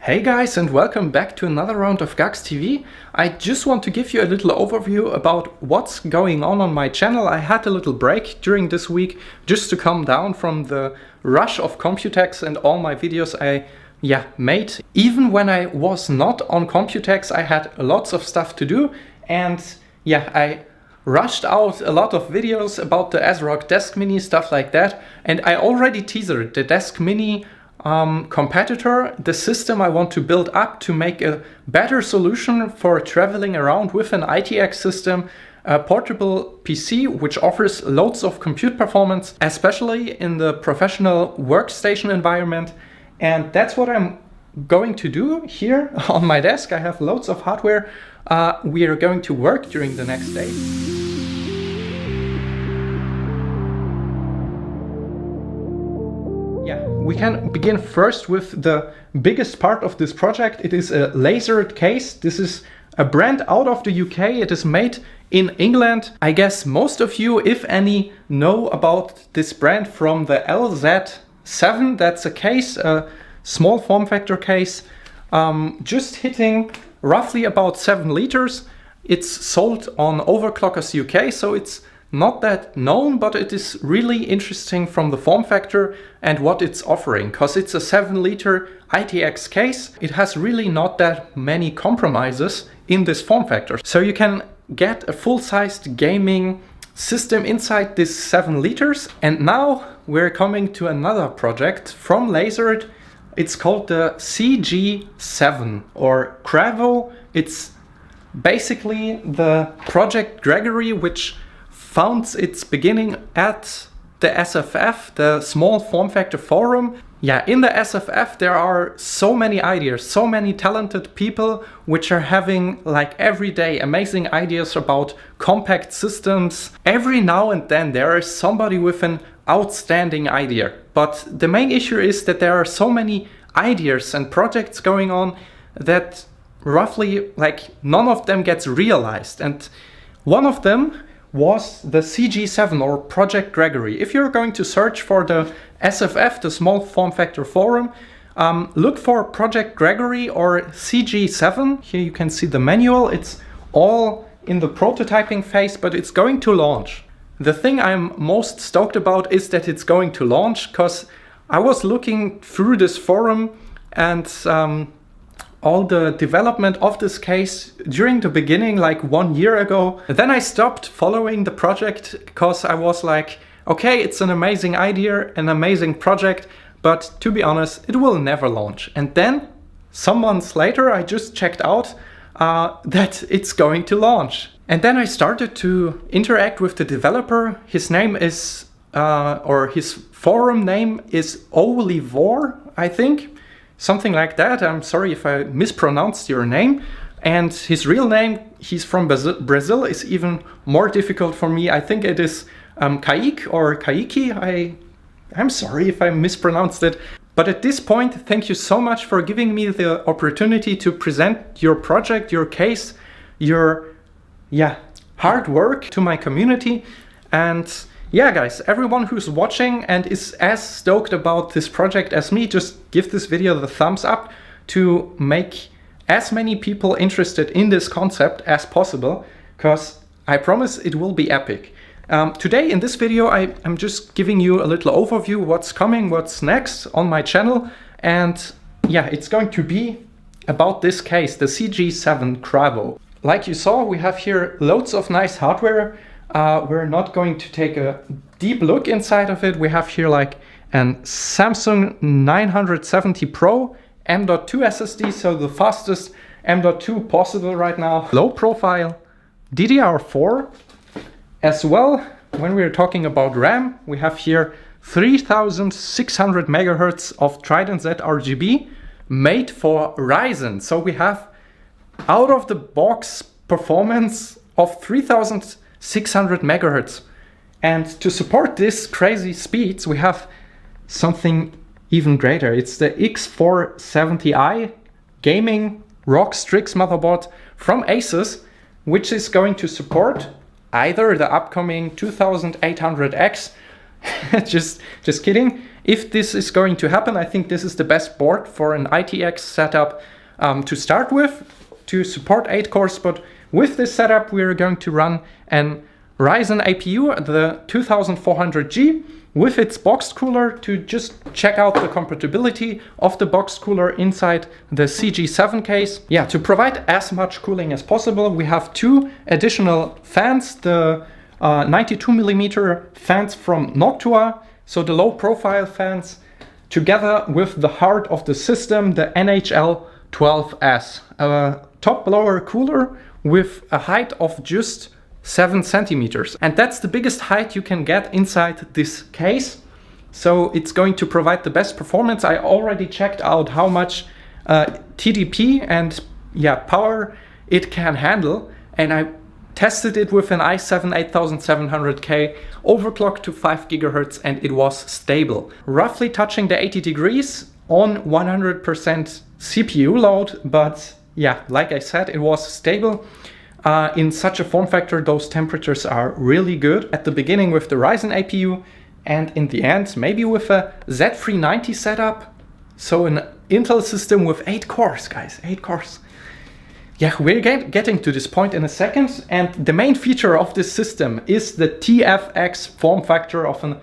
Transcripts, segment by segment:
Hey guys, and welcome back to another round of GucksTV. I just want to give you a little overview about what's going on my channel. I had a little break during this week just to calm down from the rush of Computex and all my videos I made. Even when I was not on Computex, I had lots of stuff to do, and I rushed out a lot of videos about the ASRock Desk Mini, stuff like that, and I already teasered the Desk Mini competitor, the system I want to build up to make a better solution for traveling around with an ITX system, a portable PC which offers loads of compute performance, especially in the professional workstation environment. And that's what I'm going to do here on my desk. I have loads of hardware we are going to work during the next day. We can begin first with the biggest part of this project. It is a Lazer3D case. This is a brand out of the UK. It is made in England. I guess most of you, if any, know about this brand from the Lazer3D. That's a case, a small form factor case, just hitting roughly about 7 liters. It's sold on Overclockers UK, so it's not that known, but it is really interesting from the form factor and what it's offering, because it's a 7-liter ITX case. It has really not that many compromises in this form factor. So you can get a full-sized gaming system inside this 7 liters. And now we're coming to another project from Lazer3D. It's called the CG7 or Cravo. It's basically the project Gregory, which found its beginning at the SFF, the Small Form Factor Forum. In the SFF there are so many ideas, so many talented people which are having like every day amazing ideas about compact systems. Every now and then there is somebody with an outstanding idea. But the main issue is that there are so many ideas and projects going on that roughly like none of them gets realized. And one of them was the CG7 or Project Gregory. If you're going to search for the SFF, the Small Form Factor Forum, look for Project Gregory or CG7. Here you can see the manual. It's all in the prototyping phase, but it's going to launch. The thing I'm most stoked about is that it's going to launch, because I was looking through this forum and all the development of this case during the beginning, like 1 year ago. Then I stopped following the project because I was like, okay, it's an amazing idea, an amazing project, but to be honest, it will never launch. And then some months later, I just checked out that it's going to launch. And then I started to interact with the developer. His name is, or his forum name is Olivor, I think. Something like that. I'm sorry if I mispronounced your name. And his real name, he's from Brazil, is even more difficult for me. I think it is Kaique or Kaiki. I'm sorry if I mispronounced it. But at this point, thank you so much for giving me the opportunity to present your project, your case, your hard work to my community. And guys, everyone who's watching and is as stoked about this project as me, just give this video the thumbs up to make as many people interested in this concept as possible, because I promise it will be epic. Today in this video I'm just giving you a little overview, what's coming, what's next on my channel, and it's going to be about this case, the CG7 Cravo. Like you saw, we have here loads of nice hardware. We're not going to take a deep look inside of it. We have here like an Samsung 970 Pro M.2 SSD, so the fastest M.2 possible right now. Low profile DDR4 as well. When we're talking about RAM, we have here 3600 megahertz of Trident Z RGB made for Ryzen. So we have out of the box performance of 3600 megahertz. And to support this crazy speeds, we have something even greater. It's the X470i gaming ROG Strix motherboard from Asus, which is going to support either the upcoming 2800X, just kidding, if this is going to happen, I think this is the best board for an ITX setup to start with, to support 8 cores. But with this setup, we're going to run an Ryzen APU, the 2400G, with its box cooler to just check out the compatibility of the box cooler inside the CG7 case. Yeah, to provide as much cooling as possible, we have 2 additional fans, the 92mm fans from Noctua, so the low profile fans, together with the heart of the system, the NHL12S, a top blower cooler with a height of just 7 centimeters. And that's the biggest height you can get inside this case. So it's going to provide the best performance. I already checked out how much TDP and power it can handle. And I tested it with an i7 8700K overclocked to 5 GHz and it was stable. Roughly touching the 80 degrees on 100% CPU load. But yeah, like I said, it was stable. In such a form factor, those temperatures are really good. At the beginning with the Ryzen APU, and in the end, maybe with a Z390 setup. So an Intel system with 8 cores, guys, 8 cores. Yeah, we're getting to this point in a second. And the main feature of this system is the TFX form factor of a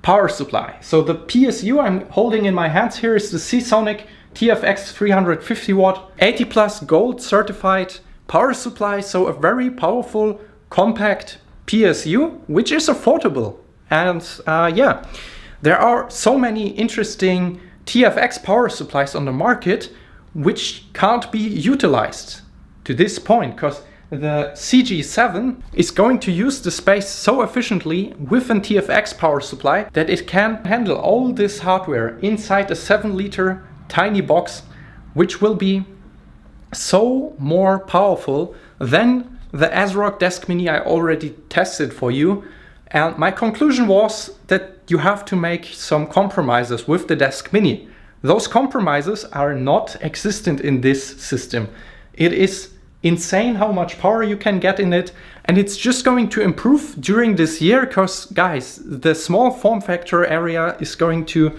power supply. So the PSU I'm holding in my hands here is the Seasonic TFX 350 watt, 80 plus gold certified power supply, so a very powerful, compact PSU, which is affordable. And yeah, there are so many interesting TFX power supplies on the market which can't be utilized to this point, because the CG7 is going to use the space so efficiently with an TFX power supply that it can handle all this hardware inside a 7-liter tiny box, which will be so more powerful than the ASRock Desk Mini I already tested for you. And my conclusion was that you have to make some compromises with the Desk Mini. Those compromises are not existent in this system. It is insane how much power you can get in it, and it's just going to improve during this year, because guys, the small form factor area is going to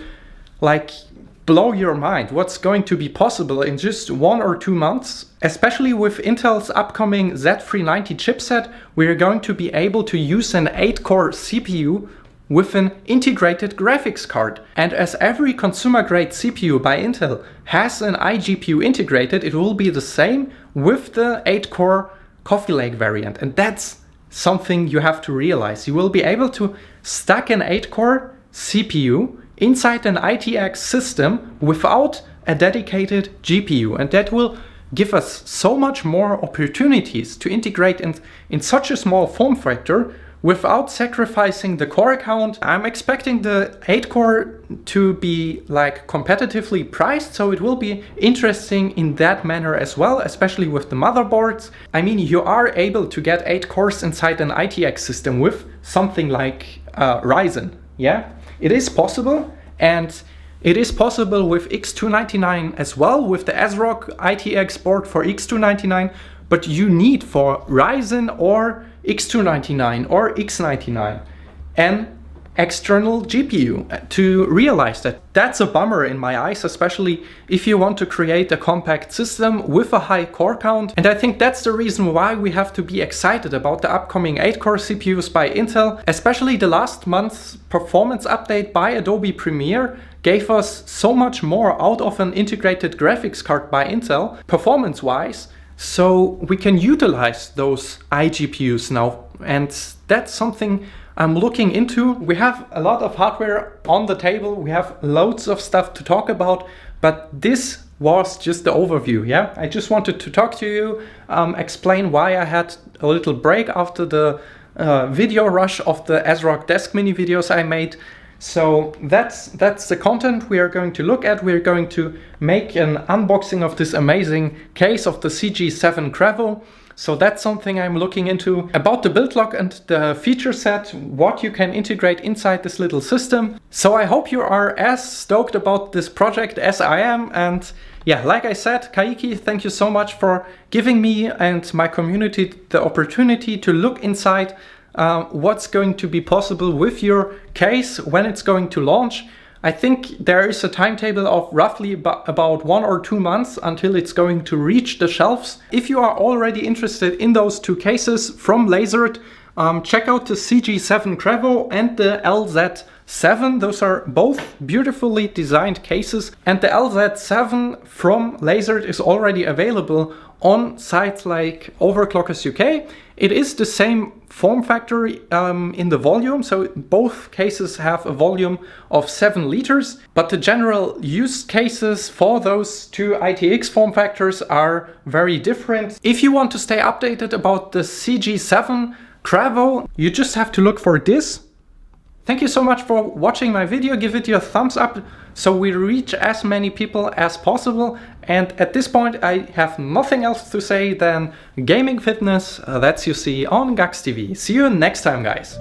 blow your mind. What's going to be possible in just 1 or 2 months, especially with Intel's upcoming Z390 chipset. We're going to be able to use an 8-core CPU with an integrated graphics card. And as every consumer grade CPU by Intel has an iGPU integrated, it will be the same with the 8-core Coffee Lake variant. And that's something you have to realize. You will be able to stack an 8-core CPU inside an ITX system without a dedicated GPU, and that will give us so much more opportunities to integrate in such a small form factor without sacrificing the core count. I'm expecting the 8-core to be competitively priced, so it will be interesting in that manner as well, especially with the motherboards. I mean, you are able to get 8 cores inside an ITX system with something like Ryzen, yeah? It is possible, and it is possible with X299 as well, with the ASRock ITX board for X299, but you need for Ryzen or X299 or X99 an external GPU to realize that. That's a bummer in my eyes, especially if you want to create a compact system with a high core count. And I think that's the reason why we have to be excited about the upcoming 8-core CPUs by Intel. Especially the last month's performance update by Adobe Premiere gave us so much more out of an integrated graphics card by Intel, performance-wise, so we can utilize those iGPUs now. And that's something I'm looking into. We have a lot of hardware on the table, we have loads of stuff to talk about, but this was just the overview, yeah? I just wanted to talk to you, explain why I had a little break after the video rush of the ASRock Desk Mini videos I made. So that's the content we are going to look at. We're going to make an unboxing of this amazing case of the CG7 Cravo. So that's something I'm looking into. About the build log and the feature set, what you can integrate inside this little system. So I hope you are as stoked about this project as I am. And yeah, like I said, Kaiki, thank you so much for giving me and my community the opportunity to look inside what's going to be possible with your case when it's going to launch. I think there is a timetable of roughly about 1 or 2 months until it's going to reach the shelves. If you are already interested in those two cases from Lazer3D, check out the CG7 Cravo and the LZ7. Those are both beautifully designed cases, and the LZ7 from Lazer3D is already available on sites like Overclockers UK. It is the same form factor in the volume, so both cases have a volume of 7 liters, but the general use cases for those two ITX form factors are very different. If you want to stay updated about the CG7 Cravo, you just have to look for this. Thank you so much for watching my video. Give it your thumbs up so we reach as many people as possible. And at this point I have nothing else to say than gaming fitness, that's you see on GucksTV. See you next time, guys.